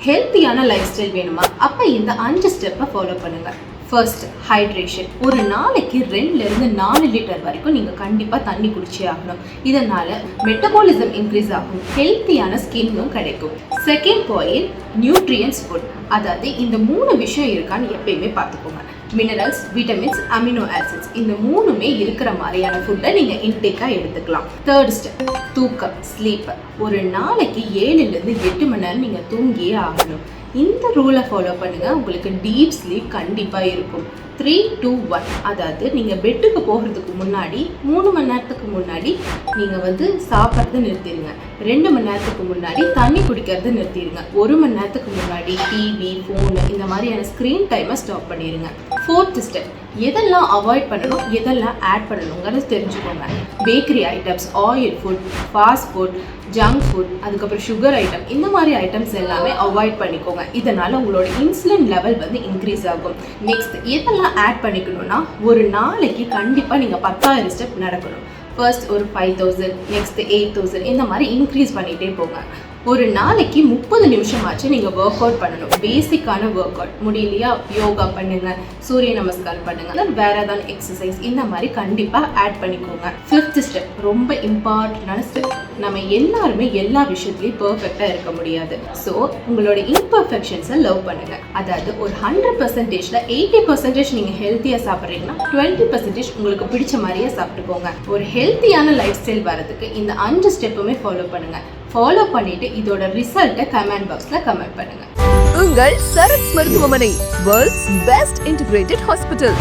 ஹெல்த்தியான life style வேணுமா? அப்போ இந்த 5 ஸ்டெப்பை ஃபாலோ பண்ணுங்க. First, hydration. ஒரு நாளைக்கு 2லிருந்து 4 லிட்டர் வரைக்கும் நீங்கள் கண்டிப்பாக தண்ணி குடிச்சே ஆகணும். இதனால் மெட்டபாலிசம் இன்க்ரீஸ் ஆகும், ஹெல்த்தியான ஸ்கின்னும் கிடைக்கும். Second point, nutrients food. அதாவது இந்த 3 விஷயம் இருக்கான்னு எப்பயுமே பார்த்துக்கோங்க. மினரல்ஸ், விட்டமின்ஸ், அமினோ ஆசிட்ஸ், இந்த 3மே இருக்கிற மாதிரியான ஃபுட்டை நீங்கள் இன்டேக்காக எடுத்துக்கலாம். தேர்ட் ஸ்டெப், தூக்கம், ஸ்லீப். ஒரு நாளைக்கு 7லிருந்து 8 மணி நேரம் நீங்கள் தூங்கியே ஆகணும். இந்த ரூலை ஃபாலோ பண்ணுங்கள், உங்களுக்கு டீப் ஸ்லீப் கண்டிப்பாக இருக்கும். 3-2-1, அதாவது நீங்கள் பெட்டுக்கு போகிறதுக்கு முன்னாடி 3 மணி நேரத்துக்கு முன்னாடி நீங்கள் சாப்பிட்றது நிறுத்திடுங்க. 2 மணி நேரத்துக்கு முன்னாடி தண்ணி குடிக்கிறது நிறுத்திடுங்க. 1 மணி நேரத்துக்கு முன்னாடி டிவி, ஃபோனு இந்த மாதிரியான ஸ்க்ரீன் டைமை ஸ்டாப் பண்ணிடுங்க. ஃபோர்த் ஸ்டெப், எதெல்லாம் அவாய்ட் பண்ணணும், எதெல்லாம் ஆட் பண்ணணுங்கிறது தெரிஞ்சுக்கோங்க. Bakery items, oil food, fast food, junk food, அதுக்கப்புறம் சுகர் ஐட்டம், இந்த மாதிரி ஐட்டம்ஸ் எல்லாமே அவாய்ட் பண்ணிக்கோங்க. இதனால் உங்களோட இன்சுலின் லெவல் இன்க்ரீஸ் ஆகும். நெக்ஸ்ட், எதெல்லாம் ஆட் பண்ணிக்கணும்னா, ஒரு நாளைக்கு கண்டிப்பாக நீங்கள் 10,000 ஸ்டெப் நடக்கணும். ஃபர்ஸ்ட் ஒரு 5,000, நெக்ஸ்ட் 8,000, இந்த மாதிரி இன்க்ரீஸ் பண்ணிகிட்டே போங்க. ஒரு நாளைக்கு 30 நிமிஷமாச்சு நீங்கள் ஒர்க் அவுட் பண்ணணும். பேசிக்கான ஒர்க் அவுட் முடியலையா, யோகா பண்ணுங்கள், சூரிய நமஸ்காரம் பண்ணுங்கள், வேறு ஏதாவது எக்ஸசைஸ், இந்த மாதிரி கண்டிப்பாக ஆட் பண்ணிக்கோங்க. ஃபிஃப்த் ஸ்டெப், ரொம்ப இம்பார்ட்டண்டான ஸ்டெப். நம்ம எல்லாருமே எல்லா விஷயத்துலையும் பர்ஃபெக்டாக இருக்க முடியாது. ஸோ உங்களோட இம்பர்ஃபெக்ஷன்ஸை லவ் பண்ணுங்கள். அதாவது ஒரு 100%ல் 80% நீங்கள் ஹெல்த்தியாக சாப்பிட்றீங்கன்னா 20% உங்களுக்கு பிடிச்ச மாதிரியே சாப்பிட்டுக்கோங்க. ஒரு ஹெல்த்தியான லைஃப் ஸ்டைல் வரதுக்கு இந்த 5 ஸ்டெப்புமே ஃபாலோ பண்ணுங்கள். ஃபாலோ பண்ணிட்டு இதோட ரிசல்ட்டை கமெண்ட் பாக்ஸ்ல கமெண்ட் பண்ணுங்க. உங்கள் சரத் மருத்துவமனை, வேர்ல்ட்ஸ் பெஸ்ட் இன்டிகிரேட்டட் ஹாஸ்பிட்டல்.